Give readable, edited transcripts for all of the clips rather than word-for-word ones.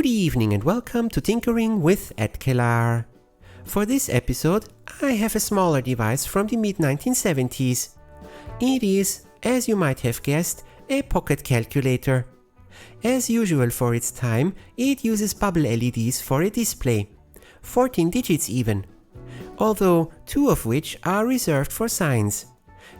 Good evening and welcome to Tinkering with Outtakes. For this episode, I have a smaller device from the mid-1970s. It is, as you might have guessed, a pocket calculator. As usual for its time, it uses bubble LEDs for a display, 14 digits even, although 2 of which are reserved for signs.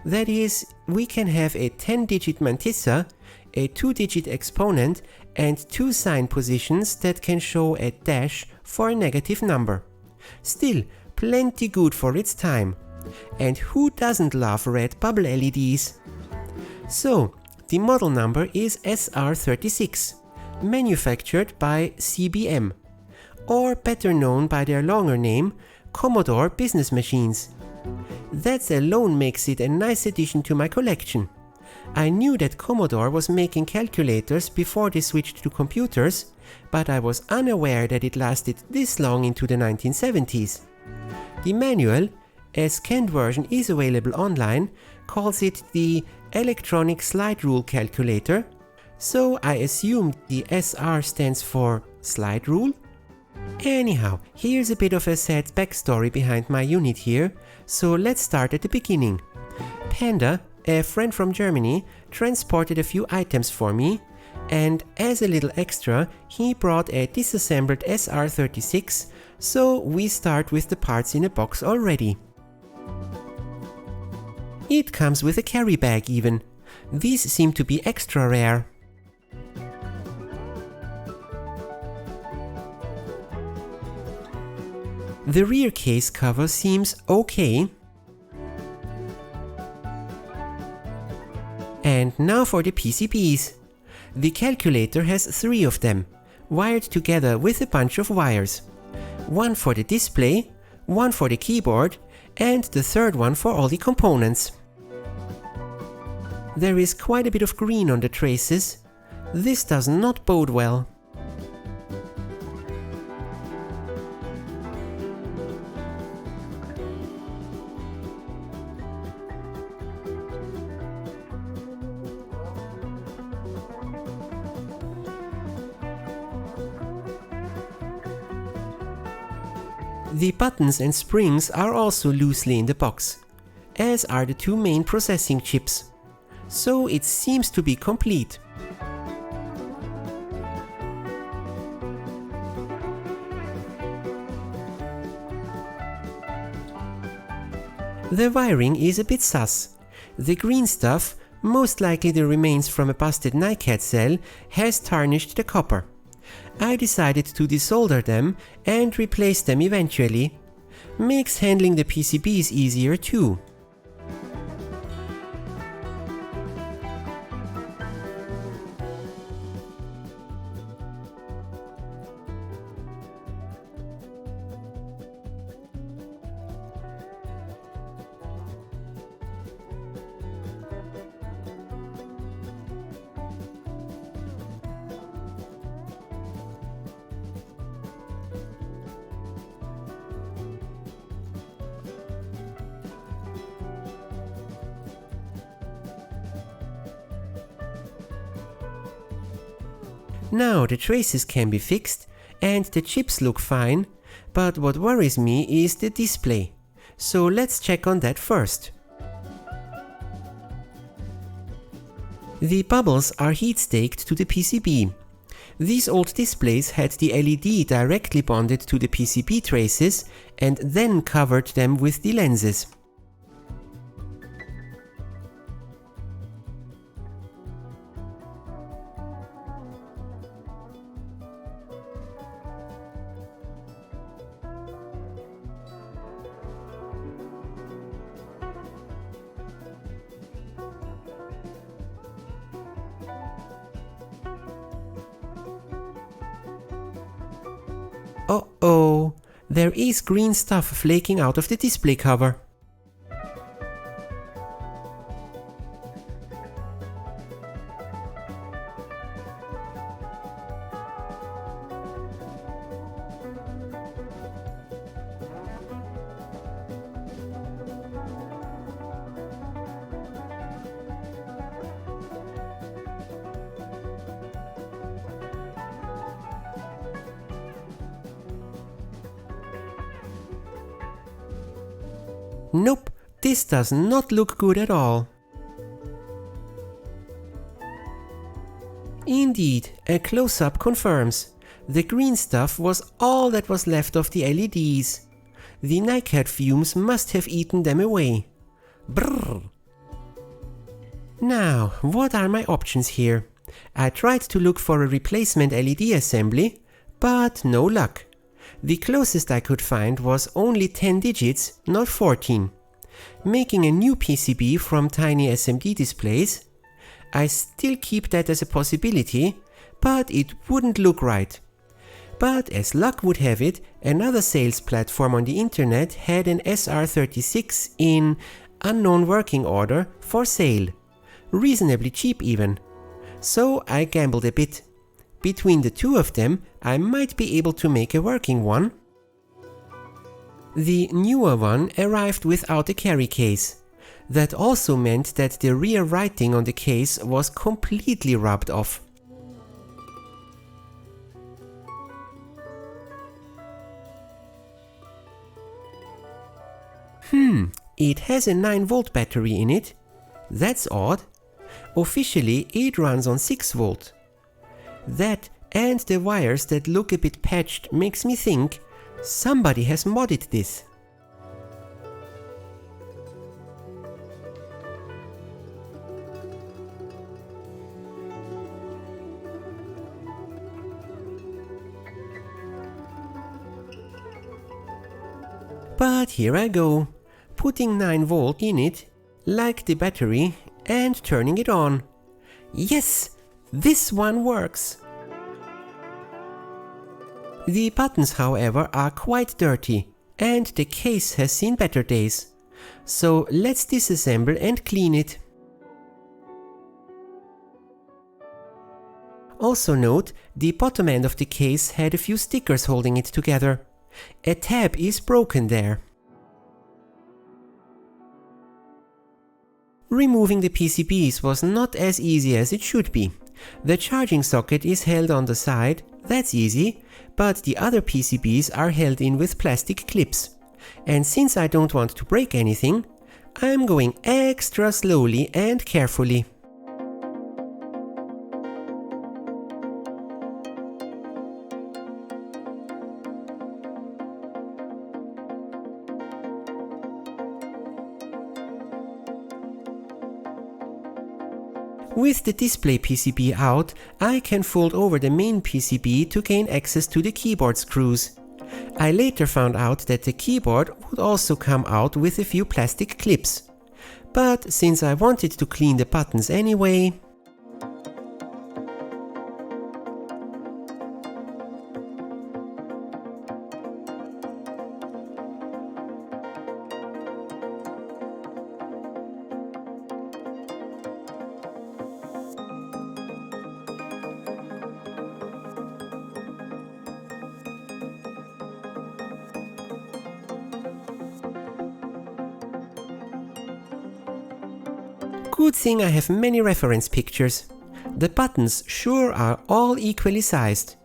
That is, we can have a 10-digit mantissa, a 2-digit exponent, and 2 sign positions that can show a dash for a negative number. Still, plenty good for its time. And who doesn't love red bubble LEDs? So, the model number is Sr-36, manufactured by Cbm, or better known by their longer name, Commodore business machines. That alone makes it a nice addition to my collection. I knew that Commodore was making calculators before they switched to computers, but I was unaware that it lasted this long into the 1970s. The manual, a scanned version is available online, calls it the Electronic Slide Rule Calculator, so I assumed the SR stands for Slide Rule? Anyhow, here's a bit of a sad backstory behind my unit here, so let's start at the beginning. Panda, a friend from Germany, transported a few items for me, and as a little extra, he brought a disassembled Sr-36, so we start with the parts in a box already. It comes with a carry bag even. These seem to be extra rare. The rear case cover seems okay. And now for the PCBs. The calculator has 3 of them, wired together with a bunch of wires. One for the display, one for the keyboard, and the third one for all the components. There is quite a bit of green on the traces. This does not bode well. The buttons and springs are also loosely in the box, as are the 2 main processing chips. So it seems to be complete. The wiring is a bit sus. The green stuff, most likely the remains from a busted NiCad cell, has tarnished the copper. I decided to desolder them and replace them eventually. Makes handling the PCBs easier too. Now the traces can be fixed and the chips look fine, but what worries me is the display. So let's check on that first. The bubbles are heat staked to the PCB. These old displays had the LED directly bonded to the PCB traces and then covered them with the lenses. Uh-oh, there is green stuff flaking out of the display cover. Nope, this does not look good at all. Indeed, a close-up confirms. The green stuff was all that was left of the LEDs. The NiCad fumes must have eaten them away. Brrr. Now, what are my options here? I tried to look for a replacement LED assembly, but no luck. The closest I could find was only 10 digits, not 14. Making a new PCB from tiny SMD displays? I still keep that as a possibility, but it wouldn't look right. But as luck would have it, another sales platform on the internet had an SR36 in unknown working order for sale. Reasonably cheap even. So I gambled a bit. Between the two of them, I might be able to make a working one. The newer one arrived without a carry case. That also meant that the rear writing on the case was completely rubbed off. It has a 9-volt battery in it. That's odd. Officially, it runs on 6 volt. That and the wires that look a bit patched makes me think somebody has modded this. But here I go, putting 9 volt in it, like the battery, and turning it on. Yes, this one works. The buttons, however, are quite dirty, and the case has seen better days. So let's disassemble and clean it. Also note, the bottom end of the case had a few stickers holding it together. A tab is broken there. Removing the PCBs was not as easy as it should be. The charging socket is held on the side, that's easy, but the other PCBs are held in with plastic clips. And since I don't want to break anything, I'm going extra slowly and carefully. With the display PCB out, I can fold over the main PCB to gain access to the keyboard screws. I later found out that the keyboard would also come out with a few plastic clips. But since I wanted to clean the buttons anyway, good thing I have many reference pictures. The buttons sure are all equally sized.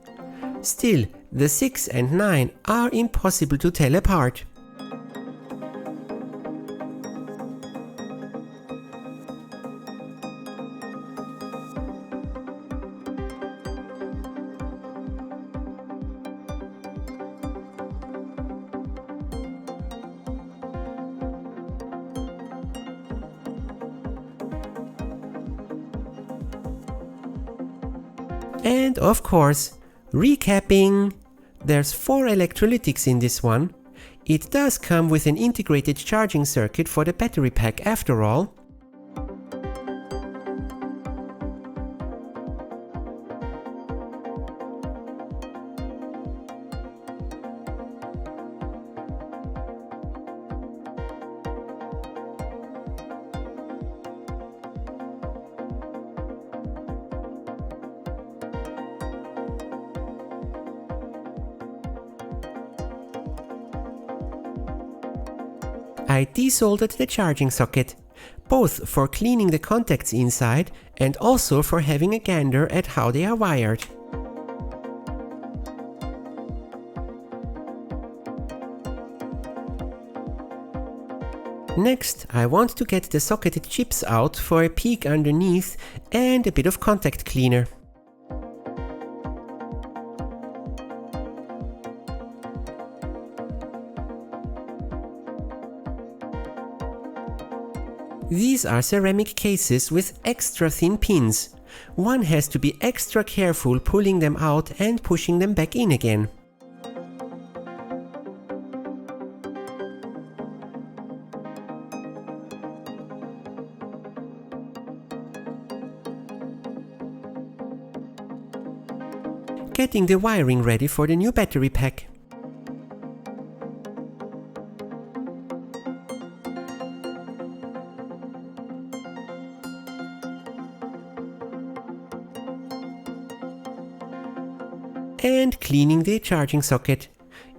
Still, the 6 and 9 are impossible to tell apart. And of course, recapping, there's 4 electrolytics in this one. It does come with an integrated charging circuit for the battery pack after all. I desoldered the charging socket, both for cleaning the contacts inside and also for having a gander at how they are wired. Next, I want to get the socketed chips out for a peek underneath and a bit of contact cleaner. These are ceramic cases with extra thin pins. One has to be extra careful pulling them out and pushing them back in again. Getting the wiring ready for the new battery pack. And cleaning the charging socket.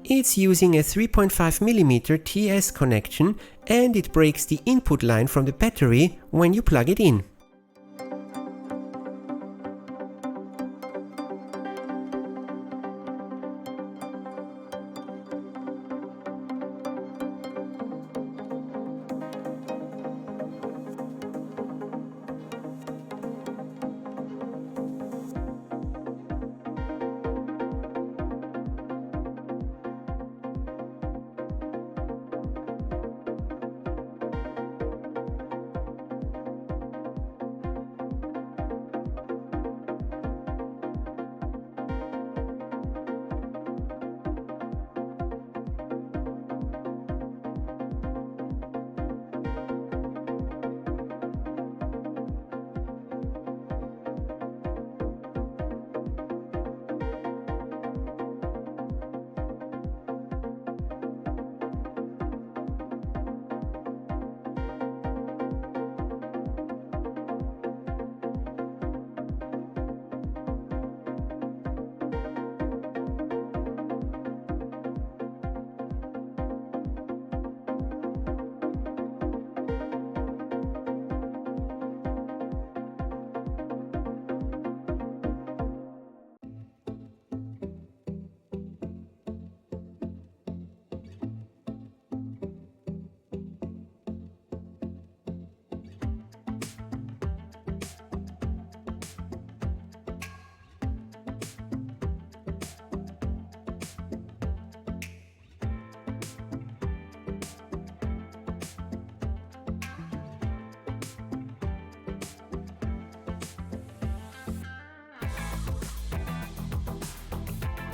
It's using a 3.5mm TS connection and it breaks the input line from the battery when you plug it in.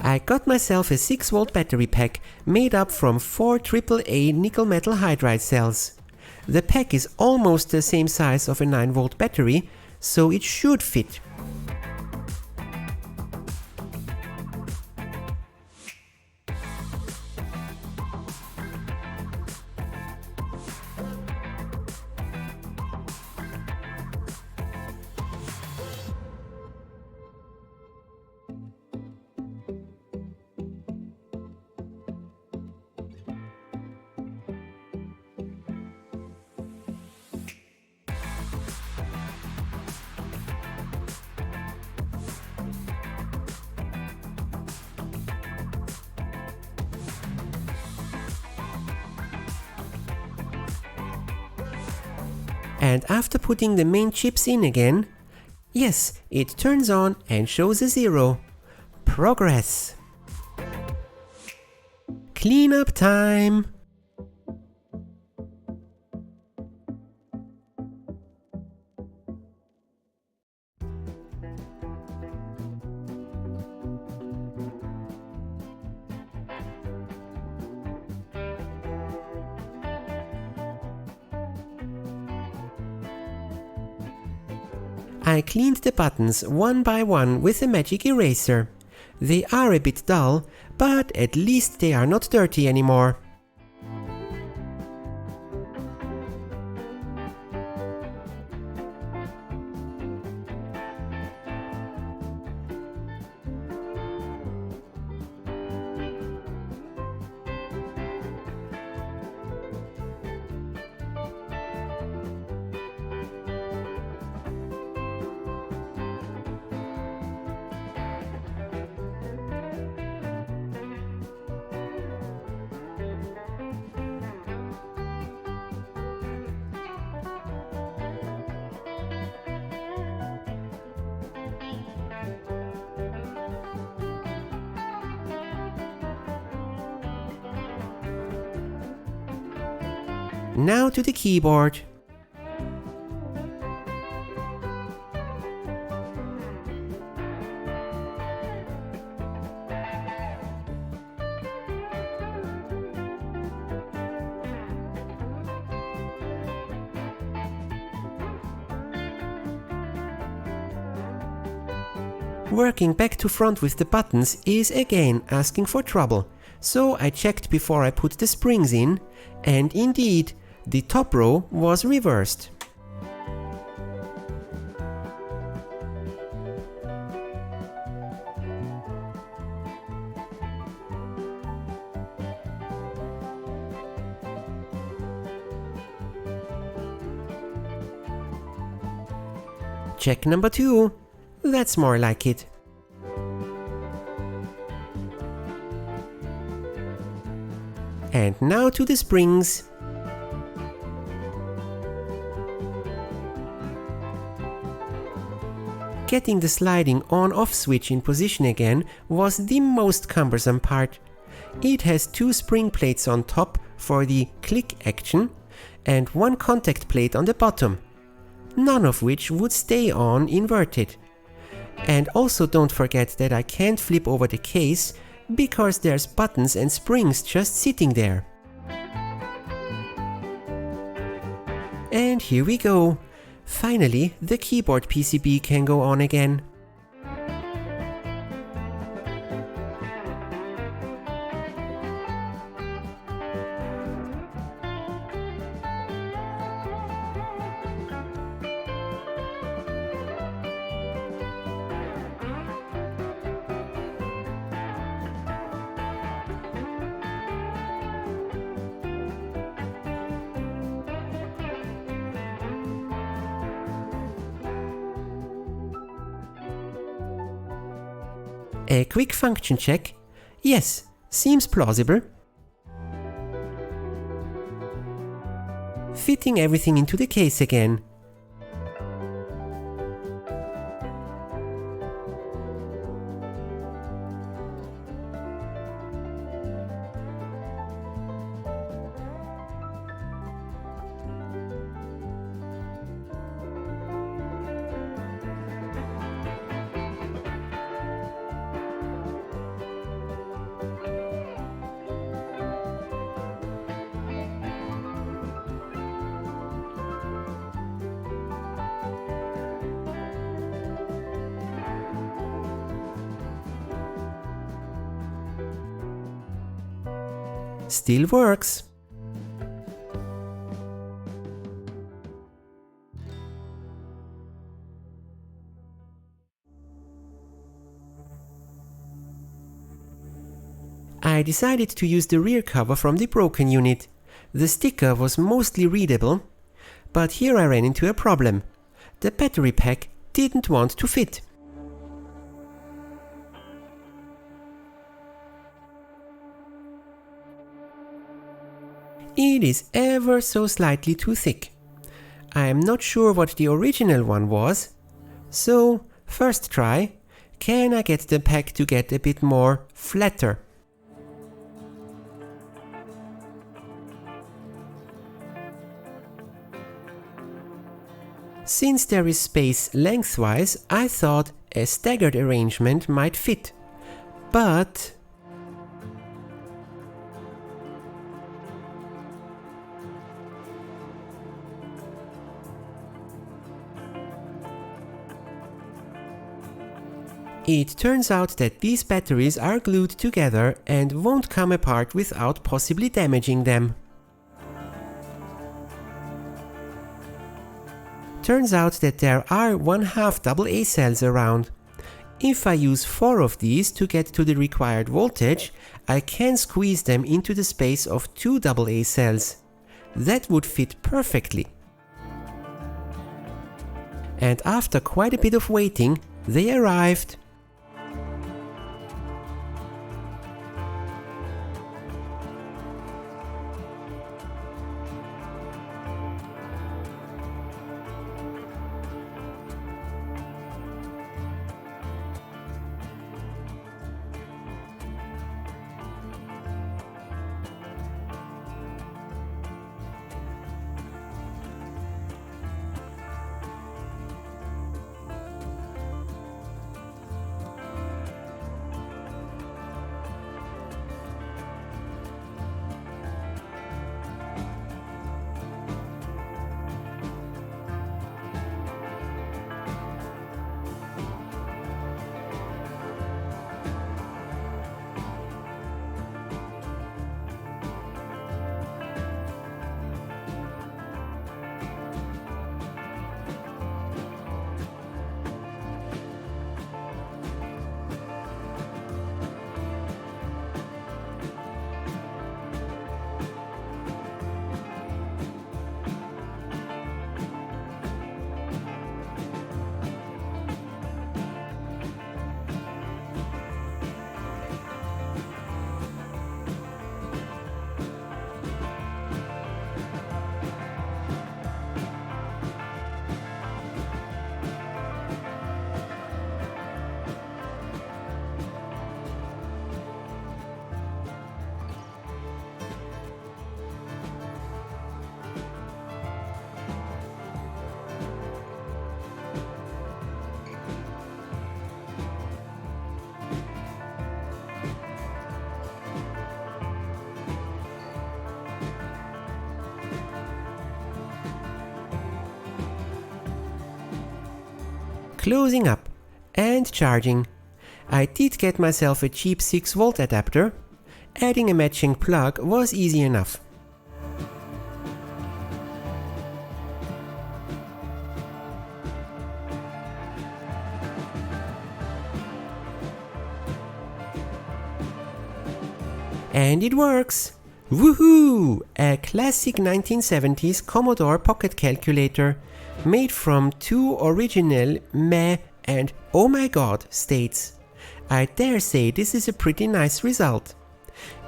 I got myself a 6V battery pack made up from 4 AAA nickel metal hydride cells. The pack is almost the same size of a 9V battery, so it should fit. And after putting the main chips in again, yes, it turns on and shows a 0. Progress. Cleanup time. I cleaned the buttons one by one with a magic eraser. They are a bit dull, but at least they are not dirty anymore. now to the keyboard. Working back to front with the buttons is again asking for trouble, so I checked before I put the springs in, and indeed, the top row was reversed. Check number 2. That's more like it. And now to the springs. Getting the sliding on-off switch in position again was the most cumbersome part. It has 2 spring plates on top for the click action and 1 contact plate on the bottom, none of which would stay on inverted. And also don't forget that I can't flip over the case because there's buttons and springs just sitting there. And here we go. Finally, the keyboard PCB can go on again. A quick function check. Yes, seems plausible. Fitting everything into the case again. Still works. I decided to use the rear cover from the broken unit. The sticker was mostly readable, but here I ran into a problem. The battery pack didn't want to fit. It is ever so slightly too thick. I am not sure what the original one was, so first try, can I get the pack to get a bit more flatter? Since there is space lengthwise, I thought a staggered arrangement might fit, but it turns out that these batteries are glued together and won't come apart without possibly damaging them. Turns out that there are 1/2 AA cells around. If I use 4 of these to get to the required voltage, I can squeeze them into the space of 2 AA cells. That would fit perfectly. And after quite a bit of waiting, they arrived. closing up, and charging. I did get myself a cheap 6-volt adapter. Adding a matching plug was easy enough. And it works! Woohoo! A classic 1970s Commodore pocket calculator made from 2 original meh and oh my god states. I dare say this is a pretty nice result.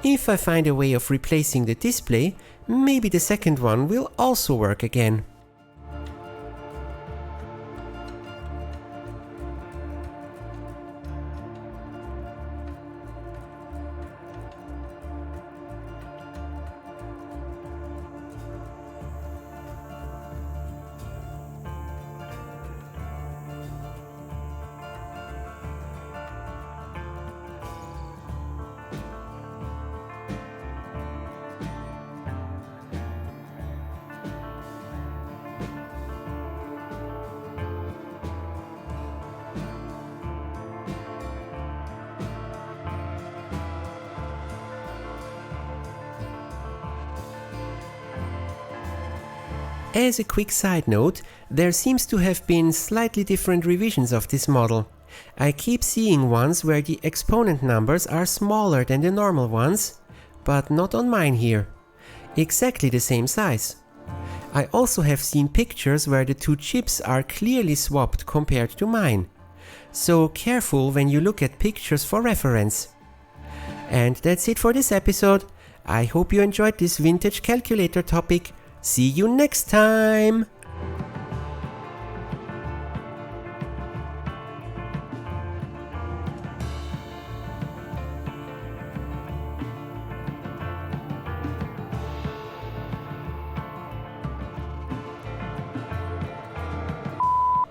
If I find a way of replacing the display, maybe the second one will also work again. As a quick side note, there seems to have been slightly different revisions of this model. I keep seeing ones where the exponent numbers are smaller than the normal ones, but not on mine here. Exactly the same size. I also have seen pictures where the 2 chips are clearly swapped compared to mine. So careful when you look at pictures for reference. And that's it for this episode. I hope you enjoyed this vintage calculator topic. See you next time!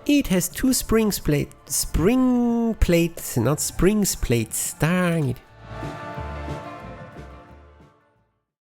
It has 2 spring plates, not springs plates, dang it.